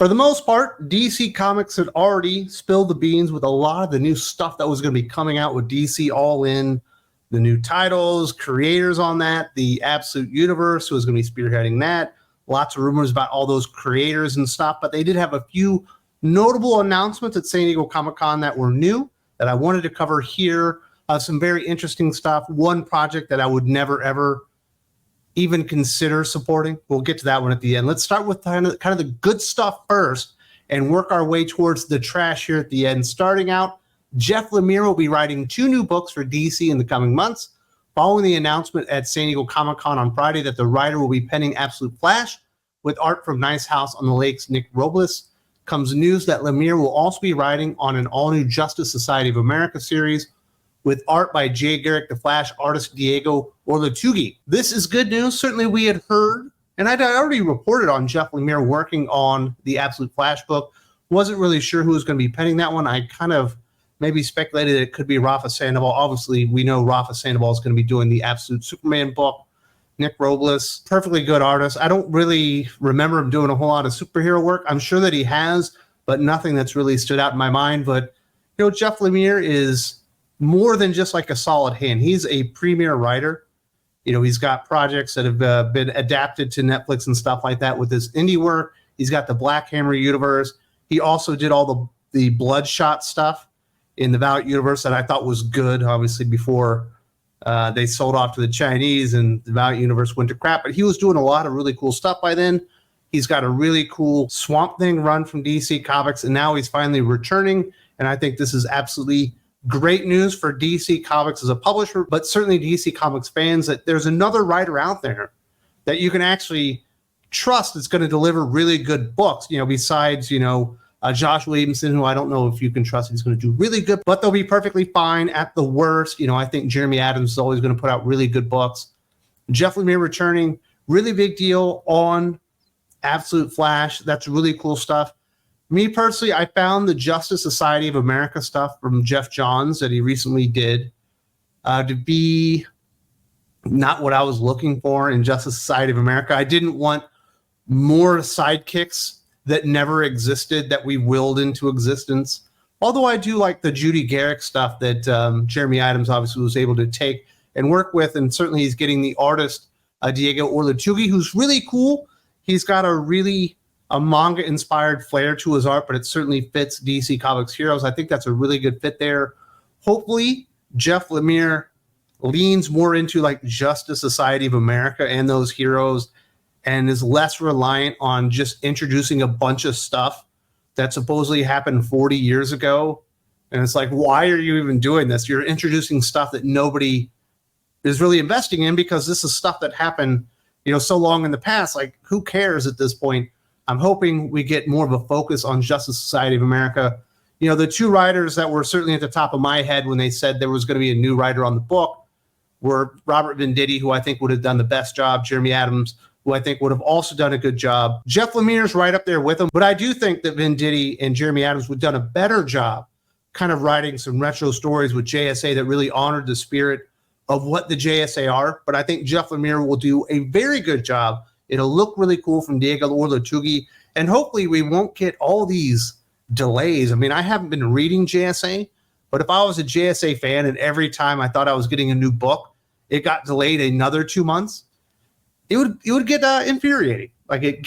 For the most part, DC Comics had already spilled the beans with a lot of the new stuff that was going to be coming out with DC All In, the new titles, creators on that, the Absolute Universe, who was going to be spearheading that. Lots of rumors about all those creators and stuff, but they did have a few notable announcements at San Diego Comic-Con that were new that I wanted to cover here. Some very interesting stuff. One project that I would never, ever even consider supporting. We'll get to that one at the end. Let's start with kind of the good stuff first and work our way towards the trash here at the end. Starting out, Jeff Lemire will be writing 2 new books for DC in the coming months. Following the announcement at San Diego Comic-Con on Friday that the writer will be penning Absolute Flash with art from Nice House on the Lake's Nick Robles, comes news that Lemire will also be writing on an all-new Justice Society of America series with art by Jay Garrick, the Flash artist Diego Orlatugi. This is good news. Certainly we had heard, and I'd already reported on Jeff Lemire working on the Absolute Flash book. Wasn't really sure who was going to be penning that one. I kind of maybe speculated it could be Rafa Sandoval. Obviously, we know Rafa Sandoval is going to be doing the Absolute Superman book. Nick Robles, perfectly good artist. I don't really remember him doing a whole lot of superhero work. I'm sure that he has, but nothing that's really stood out in my mind. But, you know, Jeff Lemire is more than just like a solid hand. He's a premier writer. You know, he's got projects that have been adapted to Netflix and stuff like that with his indie work. He's got the Black Hammer universe. He also did all the Bloodshot stuff in the Valiant universe that I thought was good, obviously, before they sold off to the Chinese and the Valiant universe went to crap. But he was doing a lot of really cool stuff by then. He's got a really cool Swamp Thing run from DC Comics, and now he's finally returning. And I think this is absolutely great news for DC Comics as a publisher, but certainly DC Comics fans, that there's another writer out there that you can actually trust is going to deliver really good books, you know, besides, you know, Josh Williamson, who I don't know if you can trust he's going to do really good, but they'll be perfectly fine at the worst. You know, I think Jeremy Adams is always going to put out really good books. Jeff Lemire returning, really big deal on Absolute Flash. That's really cool stuff. Me personally, I found the Justice Society of America stuff from Jeff Johns that he recently did to be not what I was looking for in Justice Society of America. I didn't want more sidekicks that never existed that we willed into existence. Although I do like the Judy Garrick stuff that Jeremy Adams obviously was able to take and work with, and certainly he's getting the artist Diego Orlatugi, who's really cool. He's got a manga-inspired flair to his art, but it certainly fits DC Comics heroes. I think that's a really good fit there. Hopefully, Jeff Lemire leans more into like Justice Society of America and those heroes and is less reliant on just introducing a bunch of stuff that supposedly happened 40 years ago. And it's like, why are you even doing this? You're introducing stuff that nobody is really investing in because this is stuff that happened, you know, so long in the past. Like, who cares at this point? I'm hoping we get more of a focus on Justice Society of America. You know, the 2 writers that were certainly at the top of my head when they said there was going to be a new writer on the book were Robert Venditti, who I think would have done the best job, Jeremy Adams, who I think would have also done a good job. Jeff Lemire's right up there with him, but I do think that Venditti and Jeremy Adams would have done a better job kind of writing some retro stories with JSA that really honored the spirit of what the JSA are. But I think Jeff Lemire will do a very good job. It'll look really cool from Diego Orlatugi, and hopefully we won't get all these delays. I mean, I haven't been reading JSA, but if I was a JSA fan and every time I thought I was getting a new book, it got delayed another 2 months, it would get infuriating. Like it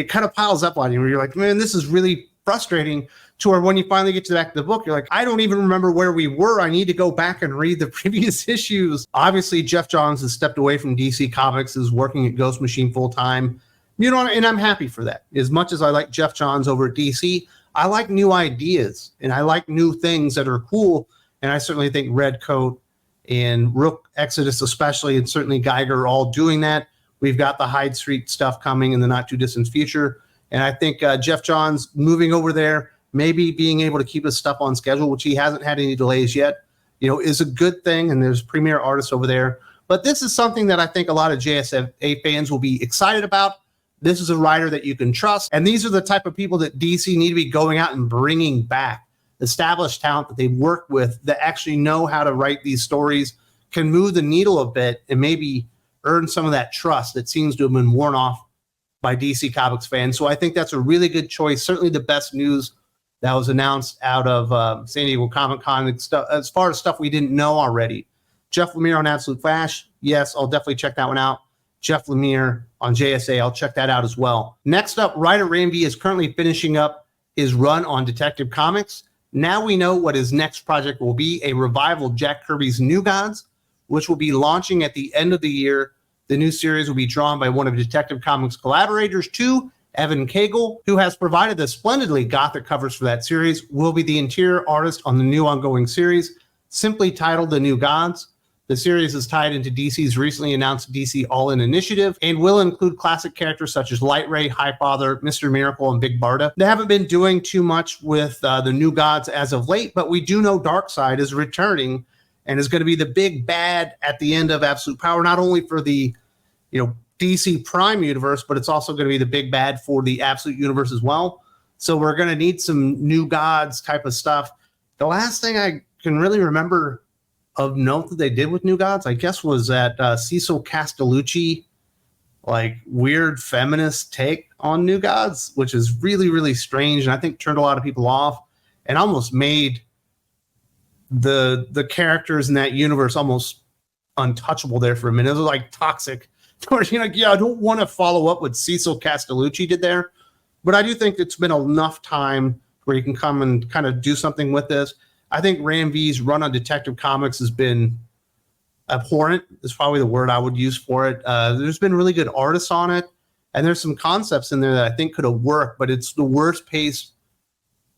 kind of piles up on you where you're like, man, this is really frustrating, to where when you finally get to the back of the book, you're like, I don't even remember where we were. I need to go back and read the previous issues. Obviously, Jeff Johns has stepped away from DC Comics, is working at Ghost Machine full time. You know, and I'm happy for that. As much as I like Jeff Johns over at DC, I like new ideas and I like new things that are cool. And I certainly think Red Coat and Rook Exodus especially, and certainly Geiger are all doing that. We've got the Hyde Street stuff coming in the not too distant future. And I think Jeff Johns moving over there, maybe being able to keep his stuff on schedule, which he hasn't had any delays yet, you know, is a good thing. And there's premier artists over there. But this is something that I think a lot of JSA fans will be excited about. This is a writer that you can trust. And these are the type of people that DC need to be going out and bringing back. Established talent that they've worked with that actually know how to write these stories, can move the needle a bit and maybe earn some of that trust that seems to have been worn off by DC Comics fans. So I think that's a really good choice. Certainly the best news that was announced out of San Diego Comic-Con as far as stuff we didn't know already. Jeff Lemire on Absolute Flash. Yes, I'll definitely check that one out. Jeff Lemire on JSA. I'll check that out as well. Next up, writer Ram V is currently finishing up his run on Detective Comics. Now we know what his next project will be, a revival of Jack Kirby's New Gods, which will be launching at the end of the year. The new series will be drawn by one of Detective Comics' collaborators, too, Evan Cagle, who has provided the splendidly gothic covers for that series, will be the interior artist on the new ongoing series, simply titled The New Gods. The series is tied into DC's recently announced DC All-In initiative and will include classic characters such as Light Ray, Highfather, Mr. Miracle, and Big Barda. They haven't been doing too much with the New Gods as of late, but we do know Darkseid is returning and is going to be the big bad at the end of Absolute Power, not only for the DC Prime universe, but it's also going to be the big bad for the Absolute universe as well. So we're going to need some New Gods type of stuff. The last thing I can really remember of note that they did with New Gods, I guess, was that Cecil Castellucci, like, weird feminist take on New Gods, which is really, really strange, and I think turned a lot of people off and almost made the characters in that universe almost untouchable there for a minute. It was like toxic. You're like, yeah, I don't want to follow up what Cecil Castellucci did there, but I do think it's been enough time where you can come and kind of do something with this. I think Ram V's run on Detective Comics has been abhorrent, is probably the word I would use for it. There's been really good artists on it, and there's some concepts in there that I think could have worked, but it's the worst paced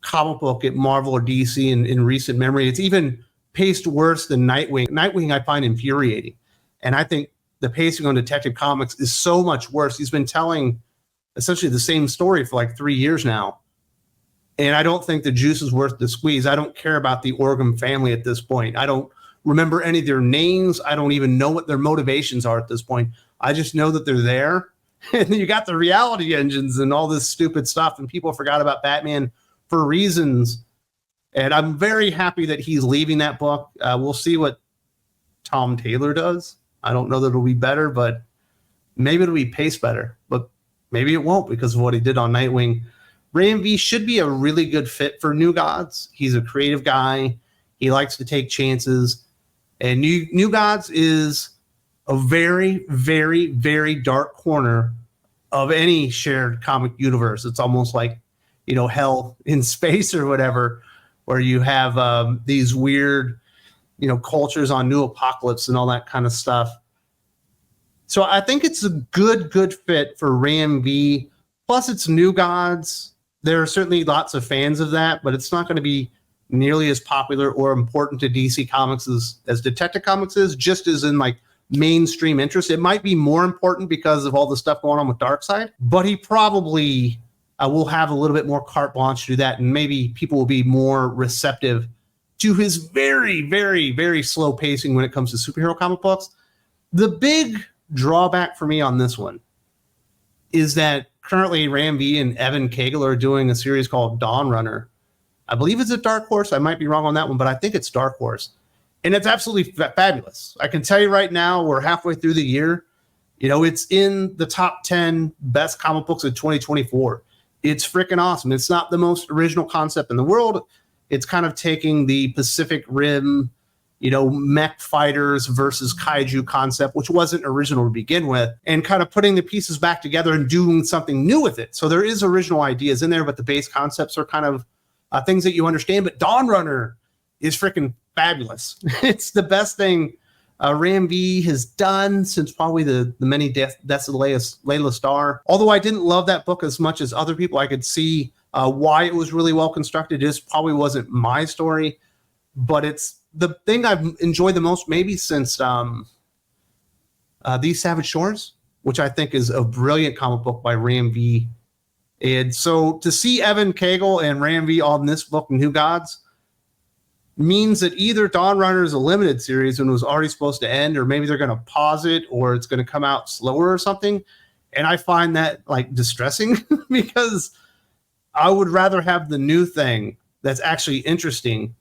comic book at Marvel or DC in recent memory. It's even paced worse than Nightwing. Nightwing I find infuriating, and I think the pacing on Detective Comics is so much worse. He's been telling essentially the same story for like 3 years now. And I don't think the juice is worth the squeeze. I don't care about the Orgum family at this point. I don't remember any of their names. I don't even know what their motivations are at this point. I just know that they're there. And then you got the reality engines and all this stupid stuff, and people forgot about Batman for reasons. And I'm very happy that he's leaving that book. We'll see what Tom Taylor does. I don't know that it'll be better, but maybe it'll be paced better. But maybe it won't because of what he did on Nightwing. Ram V should be a really good fit for New Gods. He's a creative guy. He likes to take chances. And New Gods is a very, very, very dark corner of any shared comic universe. It's almost like, hell in space or whatever, where you have these weird, cultures on New Apocalypse and all that kind of stuff. So I think it's a good fit for Ram V. Plus, it's New Gods. There are certainly lots of fans of that, but it's not going to be nearly as popular or important to DC Comics as Detective Comics is, just as in like mainstream interest. It might be more important because of all the stuff going on with Darkseid, but he probably will have a little bit more carte blanche to do that, and maybe people will be more receptive to his very, very, very slow pacing when it comes to superhero comic books. The big drawback for me on this one is that currently Ram V and Evan Cagle are doing a series called Dawn Runner. I believe it's a Dark Horse. I might be wrong on that one, but I think it's Dark Horse. And it's absolutely fabulous. I can tell you right now, we're halfway through the year. It's in the top 10 best comic books of 2024. It's freaking awesome. It's not the most original concept in the world. It's kind of taking the Pacific Rim, mech fighters versus kaiju concept, which wasn't original to begin with, and kind of putting the pieces back together and doing something new with it. So there is original ideas in there, but the base concepts are kind of things that you understand. But Dawn Runner is freaking fabulous. It's the best thing Ram V has done since probably the many deaths of Layla Starr. Although I didn't love that book as much as other people, I could see why it was really well constructed. It just probably wasn't my story, but it's the thing I've enjoyed the most maybe since These Savage Shores, which I think is a brilliant comic book by Ram V. And so to see Evan Cagle and Ram V on this book, New Gods, means that either Dawn Runner is a limited series and was already supposed to end, or maybe they're going to pause it, or it's going to come out slower or something. And I find that like distressing because I would rather have the new thing that's actually interesting,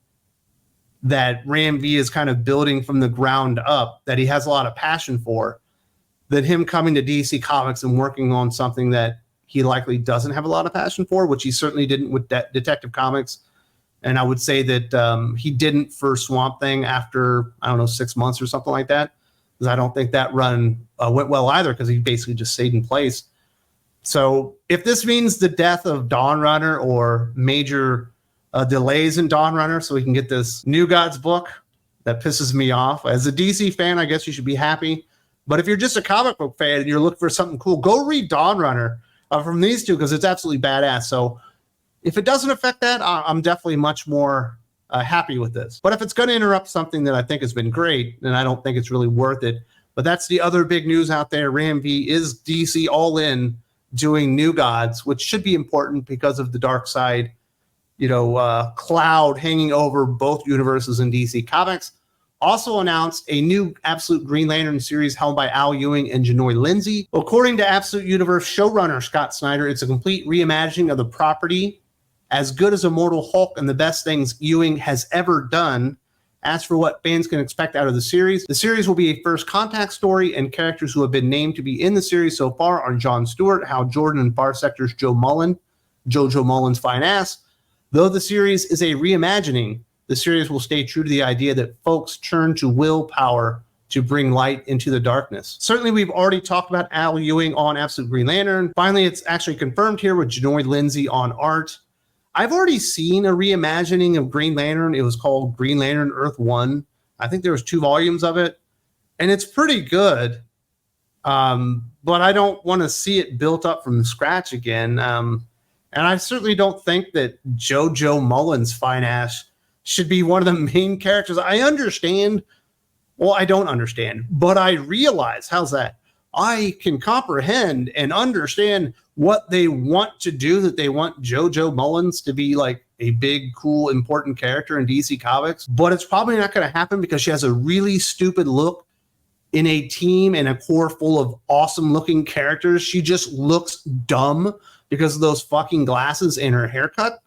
that Ram V is kind of building from the ground up, that he has a lot of passion for, than him coming to DC Comics and working on something that he likely doesn't have a lot of passion for, which he certainly didn't with Detective Comics. And I would say that he didn't for Swamp Thing after, I don't know, 6 months or something like that. Because I don't think that run went well either, because he basically just stayed in place. So if this means the death of Dawn Runner or major delays in Dawn Runner so we can get this New Gods book, that pisses me off. As a DC fan, I guess you should be happy. But if you're just a comic book fan and you're looking for something cool, go read Dawn Runner from these two, because it's absolutely badass. So if it doesn't affect that, I'm definitely much more happy with this. But if it's going to interrupt something that I think has been great, then I don't think it's really worth it. But that's the other big news out there. Ram V is DC all in doing New Gods, which should be important because of the dark side, cloud hanging over both universes in DC Comics. Also announced a new Absolute Green Lantern series held by Al Ewing and Janoy Lindsay. According to Absolute Universe showrunner Scott Snyder, it's a complete reimagining of the property, as good as Immortal Hulk and the best things Ewing has ever done. As for what fans can expect out of the series will be a first contact story, and characters who have been named to be in the series so far are John Stewart, Hal Jordan, and Far Sector's Jojo Mullen's fine ass. Though the series is a reimagining, the series will stay true to the idea that folks turn to willpower to bring light into the darkness. Certainly, we've already talked about Al Ewing on Absolute Green Lantern. Finally, it's actually confirmed here with Janoy Lindsay on art. I've already seen a reimagining of Green Lantern. It was called Green Lantern Earth 1. I think there was 2 volumes of it, and it's pretty good. But I don't want to see it built up from scratch again. And I certainly don't think that Jojo Mullen's fine ass should be one of the main characters. I understand. Well, I don't understand, but I realize, how's that? I can comprehend and understand what they want to do, that they want Jojo Mullins to be like a big, cool, important character in DC Comics, but it's probably not going to happen because she has a really stupid look in a team and a core full of awesome looking characters. She just looks dumb because of those fucking glasses and her haircut.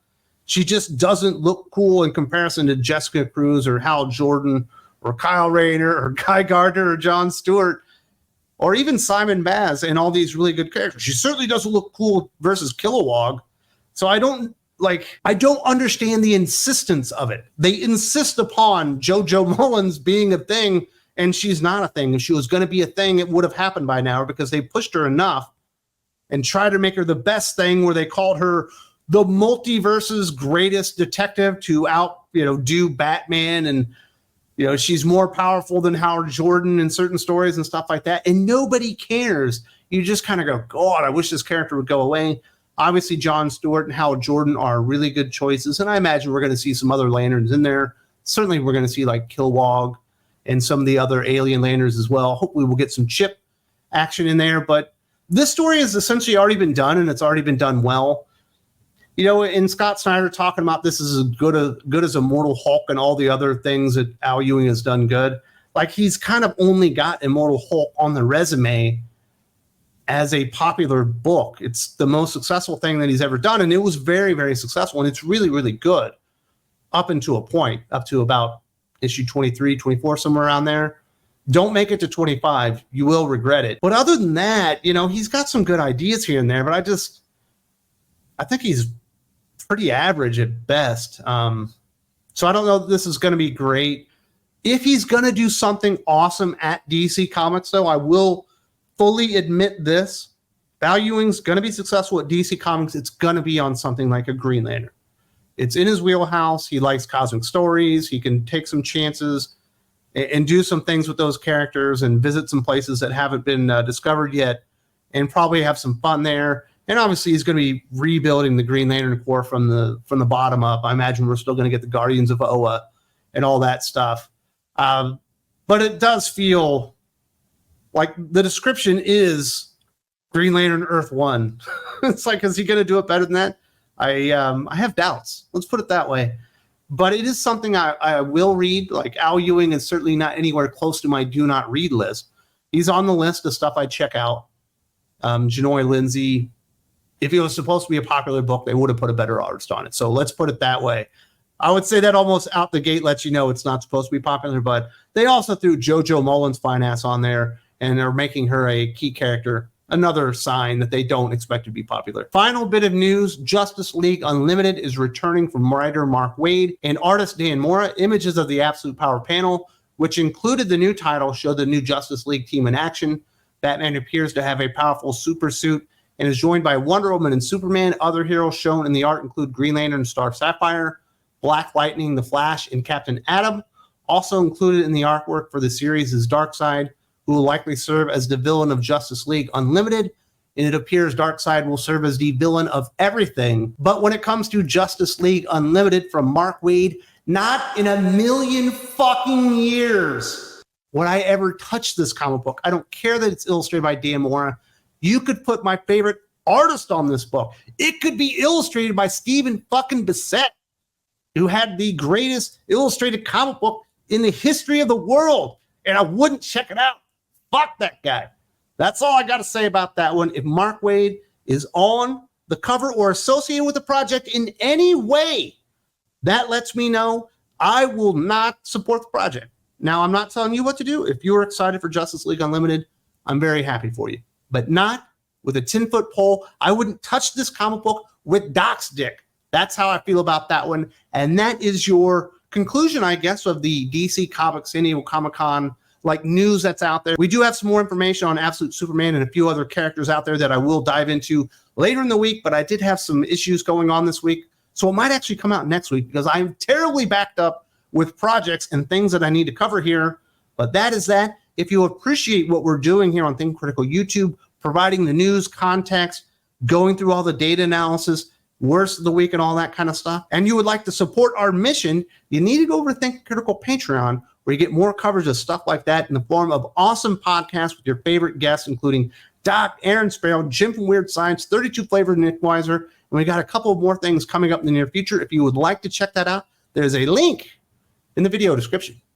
She just doesn't look cool in comparison to Jessica Cruz or Hal Jordan or Kyle Rayner or Guy Gardner or John Stewart or even Simon Baz and all these really good characters. She certainly doesn't look cool versus Kilowog. So I don't understand the insistence of it. They insist upon Jojo Mullins being a thing, and she's not a thing. If she was going to be a thing, it would have happened by now, because they pushed her enough and tried to make her the best thing, where they called her the multiverse's greatest detective to do Batman, and she's more powerful than Howard Jordan in certain stories and stuff like that, and nobody cares. You just kind of go, God, I wish this character would go away. Obviously, John Stewart and Howard Jordan are really good choices, and I imagine we're going to see some other Lanterns in there. Certainly, we're going to see like Kilowog and some of the other alien Lanterns as well. Hopefully, we'll get some Chip action in there, but this story has essentially already been done, and it's already been done well. And Scott Snyder talking about this is as good as Immortal Hulk and all the other things that Al Ewing has done good. Like, he's kind of only got Immortal Hulk on the resume as a popular book. It's the most successful thing that he's ever done, and it was very, very successful, and it's really, really good up until a point, up to about issue 23, 24, somewhere around there. Don't make it to 25. You will regret it. But other than that, he's got some good ideas here and there, but I think he's pretty average at best. So I don't know if this is going to be great. If he's going to do something awesome at DC Comics, though, I will fully admit this. Al Ewing's going to be successful at DC Comics. It's going to be on something like a Green Lantern. It's in his wheelhouse. He likes cosmic stories. He can take some chances and do some things with those characters and visit some places that haven't been discovered yet, and probably have some fun there. And obviously, he's going to be rebuilding the Green Lantern Corps from the bottom up. I imagine we're still going to get the Guardians of Oa and all that stuff. But it does feel like the description is Green Lantern Earth 1. It's like, is he going to do it better than that? I have doubts. Let's put it that way. But it is something I will read. Like, Al Ewing is certainly not anywhere close to my do not read list. He's on the list of stuff I check out. Janoy Lindsay, if it was supposed to be a popular book, they would have put a better artist on it. So let's put it that way. I would say that almost out the gate lets you know it's not supposed to be popular, but they also threw Jojo Mullen's fine ass on there. and are making her a key character. Another sign that they don't expect to be popular. Final bit of news, Justice League Unlimited is returning from writer Mark Waid and artist Dan Mora. Images of the Absolute Power panel, which included the new title, show the new Justice League team in action. Batman appears to have a powerful super suit and is joined by Wonder Woman and Superman. Other heroes shown in the art include Green Lantern and Star Sapphire, Black Lightning, The Flash, and Captain Atom. Also included in the artwork for the series is Darkseid, who will likely serve as the villain of Justice League Unlimited, and it appears Darkseid will serve as the villain of everything. But when it comes to Justice League Unlimited from Mark Waid, not in a million fucking years would I ever touch this comic book. I don't care that it's illustrated by Dan Mora. You could put my favorite artist on this book. It could be illustrated by Stephen fucking Bissett, who had the greatest illustrated comic book in the history of the world, and I wouldn't check it out. Fuck that guy. That's all I got to say about that one. If Mark Waid is on the cover or associated with the project in any way, that lets me know I will not support the project. Now, I'm not telling you what to do. If you're excited for Justice League Unlimited, I'm very happy for you. But not with a 10-foot pole. I wouldn't touch this comic book with Doc's dick. That's how I feel about that one. And that is your conclusion, I guess, of the DC Comics San Diego Comic-Con news that's out there. We do have some more information on Absolute Superman and a few other characters out there that I will dive into later in the week, but I did have some issues going on this week, so it might actually come out next week because I'm terribly backed up with projects and things that I need to cover here. But that is that. If you appreciate what we're doing here on Think Critical YouTube, providing the news, context, going through all the data analysis, worst of the week and all that kind of stuff, and you would like to support our mission, you need to go over to Think Critical Patreon, where you get more coverage of stuff like that in the form of awesome podcasts with your favorite guests, including Doc, Aaron Sparrow, Jim from Weird Science, 32 Flavor Nick Weiser, and we got a couple more things coming up in the near future. If you would like to check that out, there's a link in the video description.